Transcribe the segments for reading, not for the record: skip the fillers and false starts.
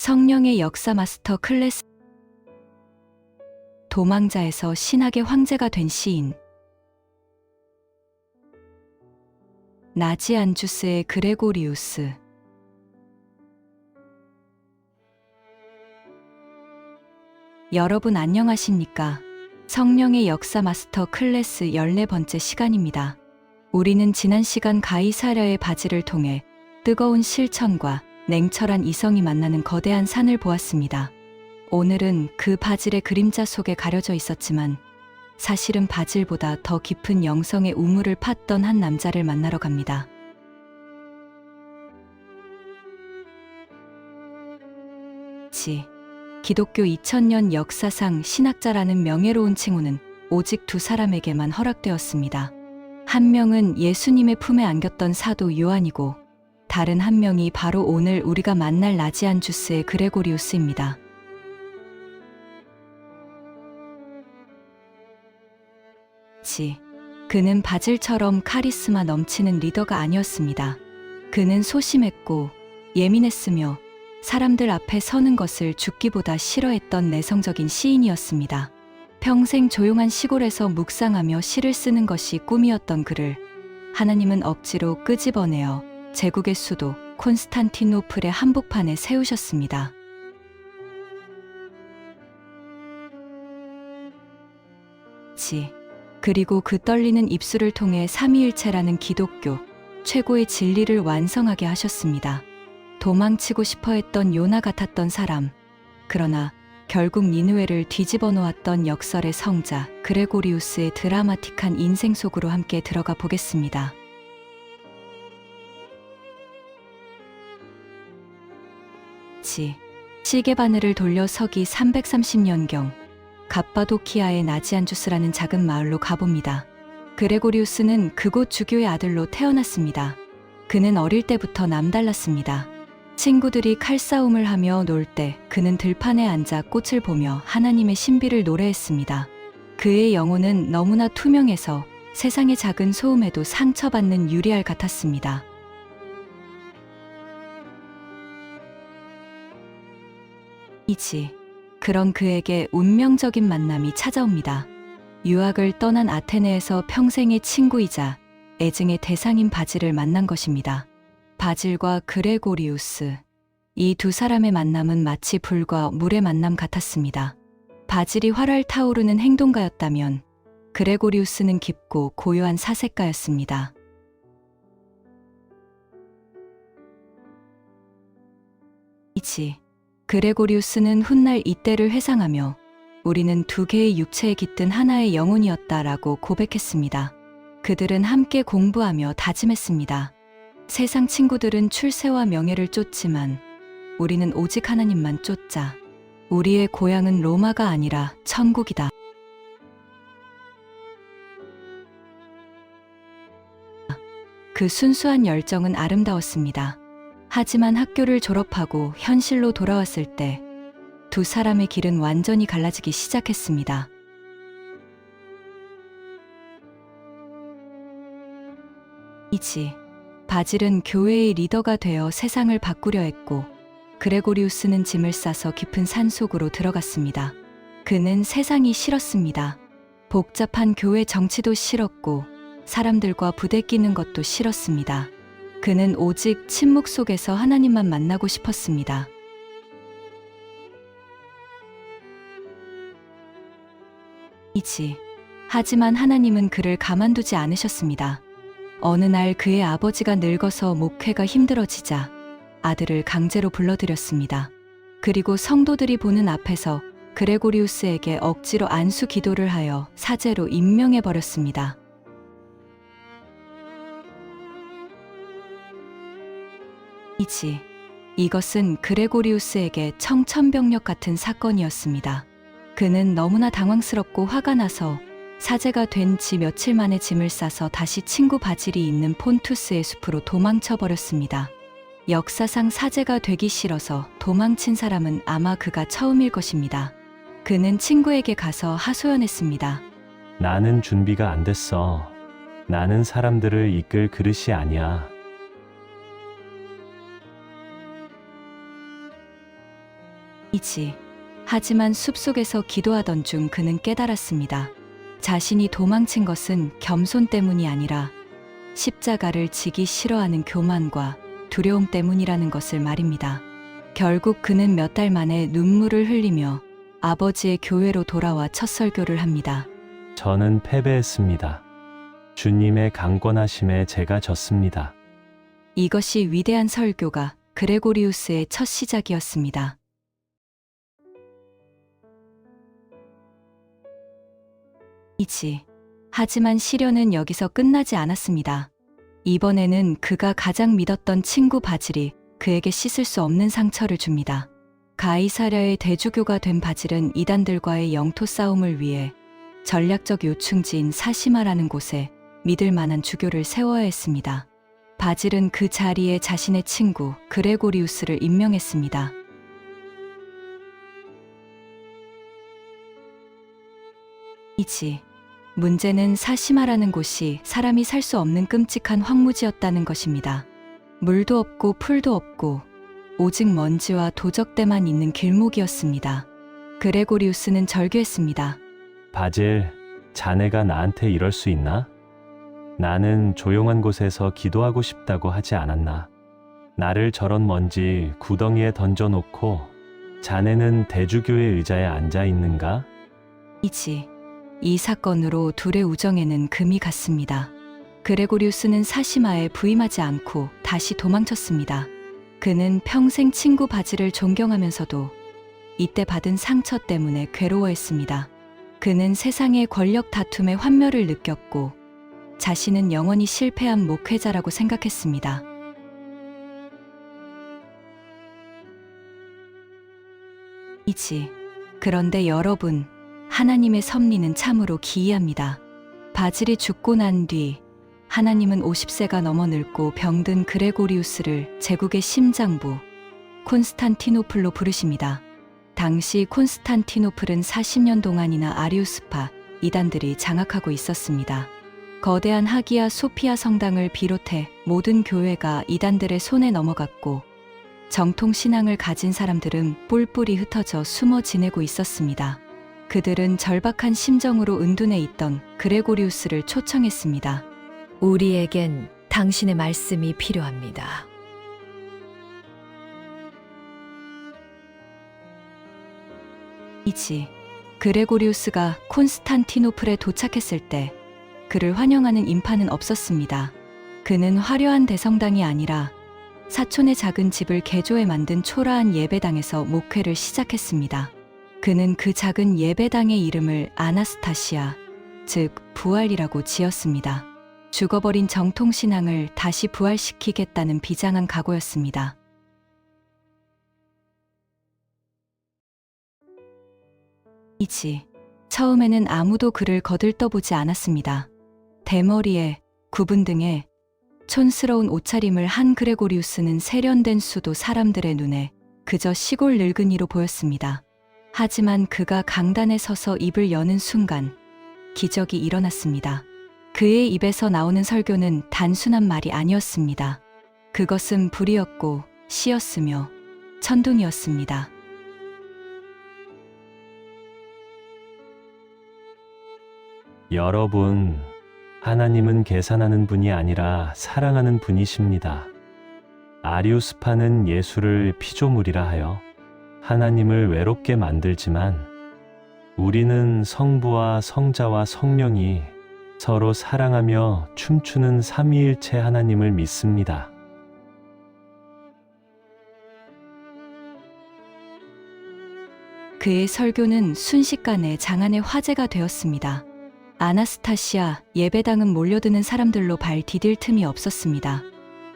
성령의 역사 마스터 클래스. 도망자에서 신학의 황제가 된 시인. 나지안주스의 그레고리우스. 여러분 안녕하십니까? 성령의 역사 마스터 클래스 14번째 시간입니다. 우리는 지난 시간 가이사랴의 바지를 통해 뜨거운 실천과 냉철한 이성이 만나는 거대한 산을 보았습니다. 오늘은 그 바질의 그림자 속에 가려져 있었지만 사실은 바질보다 더 깊은 영성의 우물을 팠던 한 남자를 만나러 갑니다. 기독교 2000년 역사상 신학자라는 명예로운 칭호는 오직 두 사람에게만 허락되었습니다. 한 명은 예수님의 품에 안겼던 사도 요한이고 다른 한 명이 바로 오늘 우리가 만날 나지안주스의 그레고리우스입니다. 그는 바질처럼 카리스마 넘치는 리더가 아니었습니다. 그는 소심했고 예민했으며 사람들 앞에 서는 것을 죽기보다 싫어했던 내성적인 시인이었습니다. 평생 조용한 시골에서 묵상하며 시를 쓰는 것이 꿈이었던 그를 하나님은 억지로 끄집어내어 제국의 수도 콘스탄티노플의 한복판에 세우셨습니다. 그리고 그 떨리는 입술을 통해 삼위일체라는 기독교 최고의 진리를 완성하게 하셨습니다. 도망치고 싶어 했던 요나 같았던 사람, 그러나 결국 니느웨를 뒤집어 놓았던 역설의 성자 그레고리우스의 드라마틱한 인생 속으로 함께 들어가 보겠습니다. 시계 바늘을 돌려 서기 330년경 갑바도키아의 나지안주스라는 작은 마을로 가봅니다. 그레고리우스는 그곳 주교의 아들로 태어났습니다. 그는 어릴 때부터 남달랐습니다. 친구들이 칼싸움을 하며 놀 때 그는 들판에 앉아 꽃을 보며 하나님의 신비를 노래했습니다. 그의 영혼은 너무나 투명해서 세상의 작은 소음에도 상처받는 유리알 같았습니다. 그런 그에게 운명적인 만남이 찾아옵니다. 유학을 떠난 아테네에서 평생의 친구이자 애증의 대상인 바질을 만난 것입니다. 바질과 그레고리우스, 이 두 사람의 만남은 마치 불과 물의 만남 같았습니다. 바질이 활활 타오르는 행동가였다면 그레고리우스는 깊고 고요한 사색가였습니다. 그레고리우스는 훗날 이때를 회상하며 우리는 두 개의 육체에 깃든 하나의 영혼이었다라고 고백했습니다. 그들은 함께 공부하며 다짐했습니다. 세상 친구들은 출세와 명예를 쫓지만 우리는 오직 하나님만 쫓자. 우리의 고향은 로마가 아니라 천국이다. 그 순수한 열정은 아름다웠습니다. 하지만 학교를 졸업하고 현실로 돌아왔을 때 두 사람의 길은 완전히 갈라지기 시작했습니다. 바질은 교회의 리더가 되어 세상을 바꾸려 했고 그레고리우스는 짐을 싸서 깊은 산속으로 들어갔습니다. 그는 세상이 싫었습니다. 복잡한 교회 정치도 싫었고 사람들과 부대끼는 것도 싫었습니다. 그는 오직 침묵 속에서 하나님만 만나고 싶었습니다. 하지만 하나님은 그를 가만두지 않으셨습니다. 어느 날 그의 아버지가 늙어서 목회가 힘들어지자 아들을 강제로 불러들였습니다. 그리고 성도들이 보는 앞에서 그레고리우스에게 억지로 안수 기도를 하여 사제로 임명해버렸습니다. 이것은 그레고리우스에게 청천벽력 같은 사건이었습니다. 그는 너무나 당황스럽고 화가 나서 사제가 된 지 며칠 만에 짐을 싸서 다시 친구 바질이 있는 폰투스의 숲으로 도망쳐 버렸습니다. 역사상 사제가 되기 싫어서 도망친 사람은 아마 그가 처음일 것입니다. 그는 친구에게 가서 하소연했습니다. 나는 준비가 안 됐어. 나는 사람들을 이끌 그릇이 아니야. 이지. 하지만 숲속에서 기도하던 중 그는 깨달았습니다. 자신이 도망친 것은 겸손 때문이 아니라 십자가를 지기 싫어하는 교만과 두려움 때문이라는 것을 말입니다. 결국 그는 몇 달 만에 눈물을 흘리며 아버지의 교회로 돌아와 첫 설교를 합니다. 저는 패배했습니다. 주님의 강권하심에 제가 졌습니다. 이것이 위대한 설교가 그레고리우스의 첫 시작이었습니다. 이지. 하지만 시련은 여기서 끝나지 않았습니다. 이번에는 그가 가장 믿었던 친구 바질이 그에게 씻을 수 없는 상처를 줍니다. 가이사랴의 대주교가 된 바질은 이단들과의 영토 싸움을 위해 전략적 요충지인 사시마라는 곳에 믿을 만한 주교를 세워야 했습니다. 바질은 그 자리에 자신의 친구 그레고리우스를 임명했습니다. 이지. 문제는 사시마라는 곳이 사람이 살 수 없는 끔찍한 황무지였다는 것입니다. 물도 없고 풀도 없고 오직 먼지와 도적대만 있는 길목이었습니다. 그레고리우스는 절규했습니다. 바질, 자네가 나한테 이럴 수 있나? 나는 조용한 곳에서 기도하고 싶다고 하지 않았나? 나를 저런 먼지 구덩이에 던져놓고 자네는 대주교의 의자에 앉아 있는가? 이지. 이 사건으로 둘의 우정에는 금이 갔습니다. 그레고리우스는 사시마에 부임하지 않고 다시 도망쳤습니다. 그는 평생 친구 바질을 존경하면서도 이때 받은 상처 때문에 괴로워했습니다. 그는 세상의 권력 다툼의 환멸을 느꼈고 자신은 영원히 실패한 목회자라고 생각했습니다. 이지. 그런데 여러분, 하나님의 섭리는 참으로 기이합니다. 바질이 죽고 난 뒤 하나님은 50세가 넘어 늙고 병든 그레고리우스를 제국의 심장부 콘스탄티노플로 부르십니다. 당시 콘스탄티노플은 40년 동안이나 아리우스파 이단들이 장악하고 있었습니다. 거대한 하기야 소피아 성당을 비롯해 모든 교회가 이단들의 손에 넘어갔고 정통 신앙을 가진 사람들은 뿔뿔이 흩어져 숨어 지내고 있었습니다. 그들은 절박한 심정으로 은둔해 있던 그레고리우스를 초청했습니다. 우리에겐 당신의 말씀이 필요합니다. 이지. 그레고리우스가 콘스탄티노플에 도착했을 때 그를 환영하는 인파는 없었습니다. 그는 화려한 대성당이 아니라 사촌의 작은 집을 개조해 만든 초라한 예배당에서 목회를 시작했습니다. 그는 그 작은 예배당의 이름을 아나스타시아, 즉 부활이라고 지었습니다. 죽어버린 정통신앙을 다시 부활시키겠다는 비장한 각오였습니다. 이지. 처음에는 아무도 그를 거들떠보지 않았습니다. 대머리에 구분 등에 촌스러운 옷차림을 한 그레고리우스는 세련된 수도 사람들의 눈에 그저 시골 늙은이로 보였습니다. 하지만 그가 강단에 서서 입을 여는 순간 기적이 일어났습니다. 그의 입에서 나오는 설교는 단순한 말이 아니었습니다. 그것은 불이었고 시였으며 천둥이었습니다. 여러분, 하나님은 계산하는 분이 아니라 사랑하는 분이십니다. 아리우스파는 예수를 피조물이라 하여 하나님을 외롭게 만들지만 우리는 성부와 성자와 성령이 서로 사랑하며 춤추는 삼위일체 하나님을 믿습니다. 그의 설교는 순식간에 장안의 화제가 되었습니다. 아나스타시아 예배당은 몰려드는 사람들로 발 디딜 틈이 없었습니다.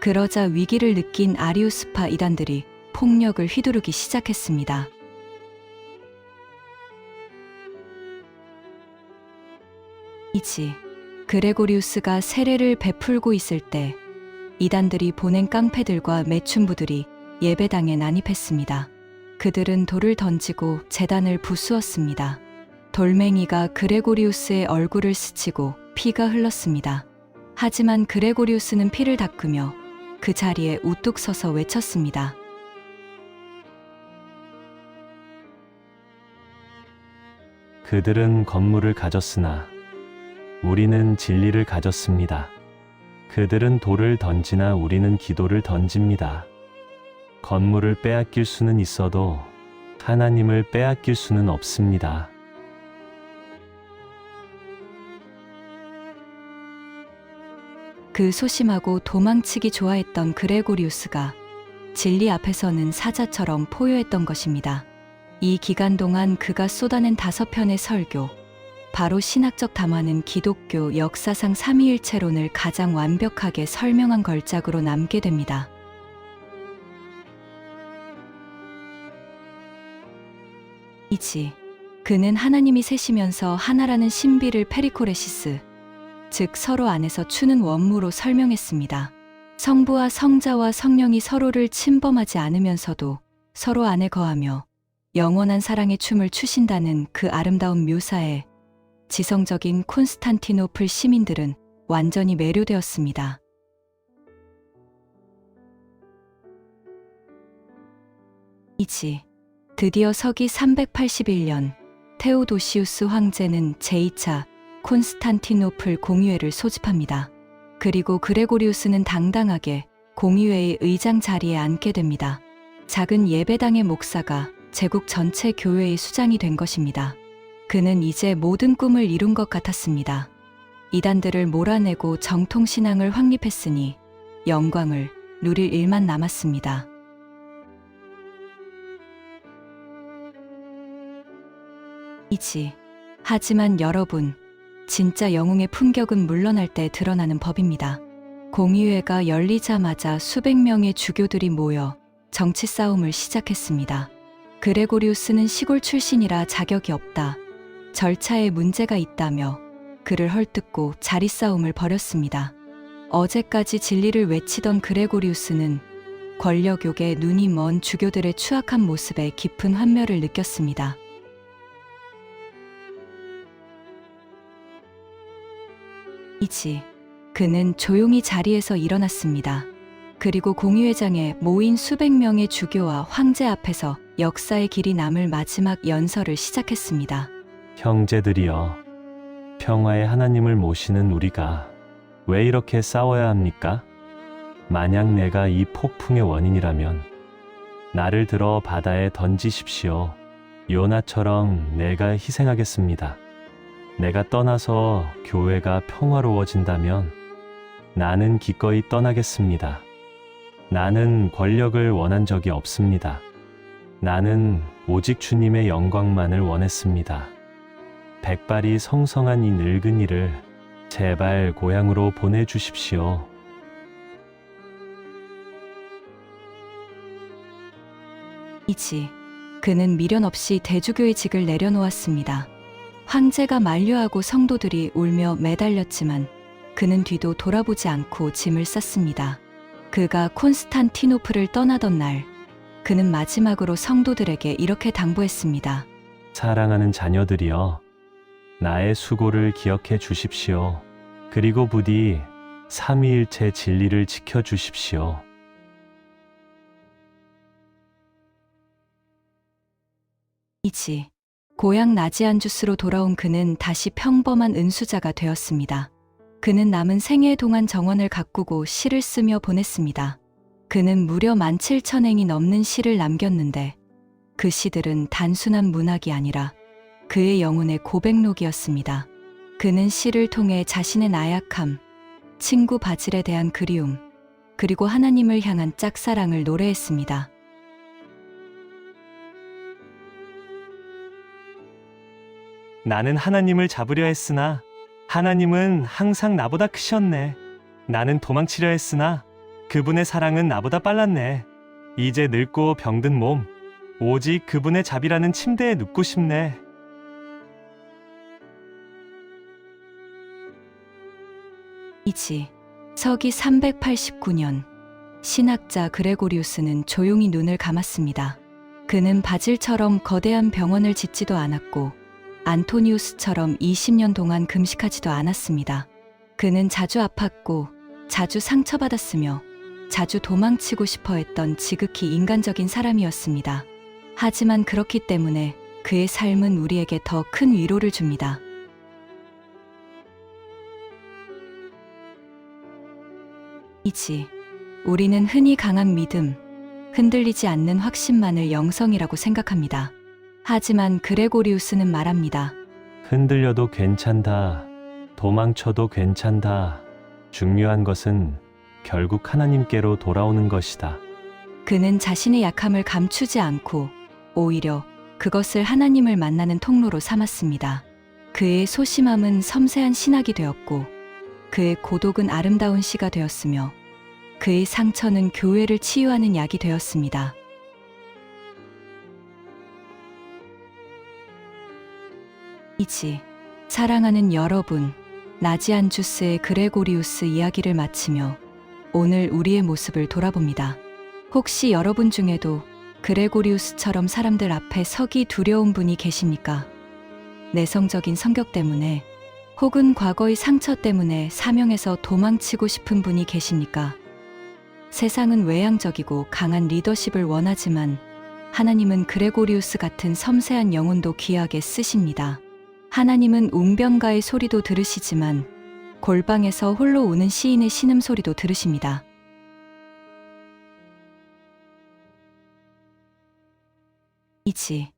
그러자 위기를 느낀 아리우스파 이단들이 폭력을 휘두르기 시작했습니다. 이지. 그레고리우스가 세례를 베풀고 있을 때 이단들이 보낸 깡패들과 매춘부들이 예배당에 난입했습니다. 그들은 돌을 던지고 제단을 부수었습니다. 돌멩이가 그레고리우스의 얼굴을 스치고 피가 흘렀습니다. 하지만 그레고리우스는 피를 닦으며 그 자리에 우뚝 서서 외쳤습니다. 그들은 건물을 가졌으나 우리는 진리를 가졌습니다. 그들은 돌을 던지나 우리는 기도를 던집니다. 건물을 빼앗길 수는 있어도 하나님을 빼앗길 수는 없습니다. 그 소심하고 도망치기 좋아했던 그레고리우스가 진리 앞에서는 사자처럼 포효했던 것입니다. 이 기간 동안 그가 쏟아낸 5편의 설교, 바로 신학적 담화는 기독교 역사상 삼위일체론을 가장 완벽하게 설명한 걸작으로 남게 됩니다. 이지, 그는 하나님이 셋이면서 하나라는 신비를 페리코레시스, 즉 서로 안에서 추는 원무로 설명했습니다. 성부와 성자와 성령이 서로를 침범하지 않으면서도 서로 안에 거하며 영원한 사랑의 춤을 추신다는 그 아름다운 묘사에 지성적인 콘스탄티노플 시민들은 완전히 매료되었습니다. 이지, 드디어 서기 381년 테오도시우스 황제는 제2차 콘스탄티노플 공의회를 소집합니다. 그리고 그레고리우스는 당당하게 공의회의 의장 자리에 앉게 됩니다. 작은 예배당의 목사가 제국 전체 교회의 수장이 된 것입니다. 그는 이제 모든 꿈을 이룬 것 같았습니다. 이단들을 몰아내고 정통신앙을 확립했으니 영광을 누릴 일만 남았습니다. 이지, 하지만 여러분, 진짜 영웅의 품격은 물러날 때 드러나는 법입니다. 공의회가 열리자마자 수백 명의 주교들이 모여 정치 싸움을 시작했습니다. 그레고리우스는 시골 출신이라 자격이 없다, 절차에 문제가 있다며 그를 헐뜯고 자리 싸움을 벌였습니다. 어제까지 진리를 외치던 그레고리우스는 권력욕에 눈이 먼 주교들의 추악한 모습에 깊은 환멸을 느꼈습니다. 이지, 그는 조용히 자리에서 일어났습니다. 그리고 공의회장에 모인 수백 명의 주교와 황제 앞에서 역사의 길이 남을 마지막 연설을 시작했습니다. 형제들이여, 평화의 하나님을 모시는 우리가 왜 이렇게 싸워야 합니까? 만약 내가 이 폭풍의 원인이라면 나를 들어 바다에 던지십시오. 요나처럼 내가 희생하겠습니다. 내가 떠나서 교회가 평화로워진다면 나는 기꺼이 떠나겠습니다. 나는 권력을 원한 적이 없습니다. 나는 오직 주님의 영광만을 원했습니다. 백발이 성성한 이 늙은이를 제발 고향으로 보내주십시오. 이지, 그는 미련 없이 대주교의 직을 내려놓았습니다. 황제가 만류하고 성도들이 울며 매달렸지만 그는 뒤도 돌아보지 않고 짐을 쌌습니다. 그가 콘스탄티노플을 떠나던 날, 그는 마지막으로 성도들에게 이렇게 당부했습니다. 사랑하는 자녀들이여, 나의 수고를 기억해 주십시오. 그리고 부디 삼위일체 진리를 지켜주십시오. 이지, 고향 나지안주스로 돌아온 그는 다시 평범한 은수자가 되었습니다. 그는 남은 생애 동안 정원을 가꾸고 시를 쓰며 보냈습니다. 그는 무려 17,000행이 넘는 시를 남겼는데 그 시들은 단순한 문학이 아니라 그의 영혼의 고백록이었습니다. 그는 시를 통해 자신의 나약함, 친구 바질에 대한 그리움, 그리고 하나님을 향한 짝사랑을 노래했습니다. 나는 하나님을 잡으려 했으나 하나님은 항상 나보다 크셨네. 나는 도망치려 했으나 그분의 사랑은 나보다 빨랐네. 이제 늙고 병든 몸, 오직 그분의 자비라는 침대에 눕고 싶네. 이지, 서기 389년, 신학자 그레고리우스는 조용히 눈을 감았습니다. 그는 바질처럼 거대한 병원을 짓지도 않았고 안토니우스처럼 20년 동안 금식하지도 않았습니다. 그는 자주 아팠고 자주 상처받았으며 자주 도망치고 싶어 했던 지극히 인간적인 사람이었습니다. 하지만 그렇기 때문에 그의 삶은 우리에게 더 큰 위로를 줍니다. 이지. 우리는 흔히 강한 믿음, 흔들리지 않는 확신만을 영성이라고 생각합니다. 하지만 그레고리우스는 말합니다. 흔들려도 괜찮다. 도망쳐도 괜찮다. 중요한 것은 결국 하나님께로 돌아오는 것이다. 그는 자신의 약함을 감추지 않고 오히려 그것을 하나님을 만나는 통로로 삼았습니다. 그의 소심함은 섬세한 신학이 되었고 그의 고독은 아름다운 시가 되었으며 그의 상처는 교회를 치유하는 약이 되었습니다. 이지. 사랑하는 여러분, 나지안주스의 그레고리우스 이야기를 마치며 오늘 우리의 모습을 돌아봅니다. 혹시 여러분 중에도 그레고리우스처럼 사람들 앞에 서기 두려운 분이 계십니까? 내성적인 성격 때문에 혹은 과거의 상처 때문에 사명에서 도망치고 싶은 분이 계십니까? 세상은 외향적이고 강한 리더십을 원하지만 하나님은 그레고리우스 같은 섬세한 영혼도 귀하게 쓰십니다. 하나님은 웅변가의 소리도 들으시지만 골방에서 홀로 우는 시인의 신음소리도 들으십니다. 이지.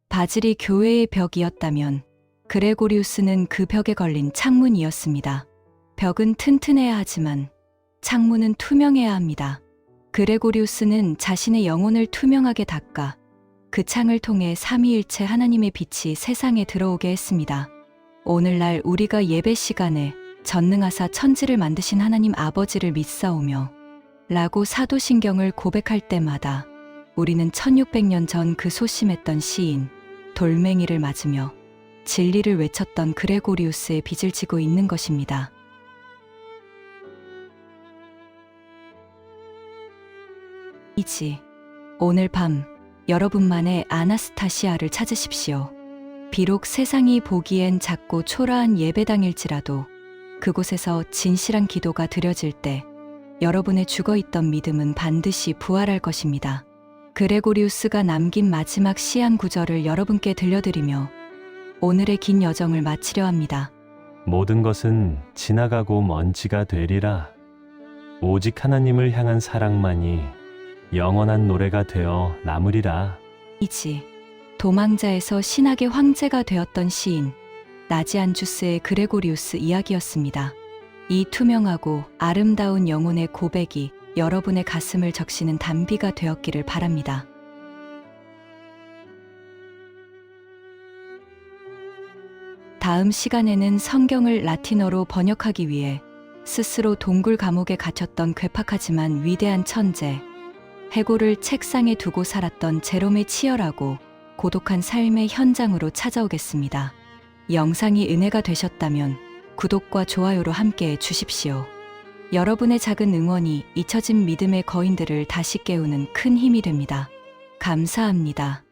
바질이 교회의 벽이었다면 그레고리우스는 그 벽에 걸린 창문이었습니다. 벽은 튼튼해야 하지만 창문은 투명해야 합니다. 그레고리우스는 자신의 영혼을 투명하게 닦아 그 창을 통해 삼위일체 하나님의 빛이 세상에 들어오게 했습니다. 오늘날 우리가 예배 시간에 전능하사 천지를 만드신 하나님 아버지를 믿사오며 라고 사도신경을 고백할 때마다 우리는 1600년 전 그 소심했던 시인 돌멩이를 맞으며 진리를 외쳤던 그레고리우스의 빚을 지고 있는 것입니다. 이지. 오늘 밤 여러분만의 아나스타시아를 찾으십시오. 비록 세상이 보기엔 작고 초라한 예배당일지라도 그곳에서 진실한 기도가 드려질 때 여러분의 죽어있던 믿음은 반드시 부활할 것입니다. 그레고리우스가 남긴 마지막 시 한 구절을 여러분께 들려드리며 오늘의 긴 여정을 마치려 합니다. 모든 것은 지나가고 먼지가 되리라. 오직 하나님을 향한 사랑만이 영원한 노래가 되어 남으리라. 이지. 도망자에서 신학의 황제가 되었던 시인 나지안주스의 그레고리우스 이야기였습니다. 이 투명하고 아름다운 영혼의 고백이 여러분의 가슴을 적시는 단비가 되었기를 바랍니다. 다음 시간에는 성경을 라틴어로 번역하기 위해 스스로 동굴 감옥에 갇혔던 괴팍하지만 위대한 천재, 해골을 책상에 두고 살았던 제롬의 치열하고 고독한 삶의 현장으로 찾아오겠습니다. 영상이 은혜가 되셨다면 구독과 좋아요로 함께해 주십시오. 여러분의 작은 응원이 잊혀진 믿음의 거인들을 다시 깨우는 큰 힘이 됩니다. 감사합니다.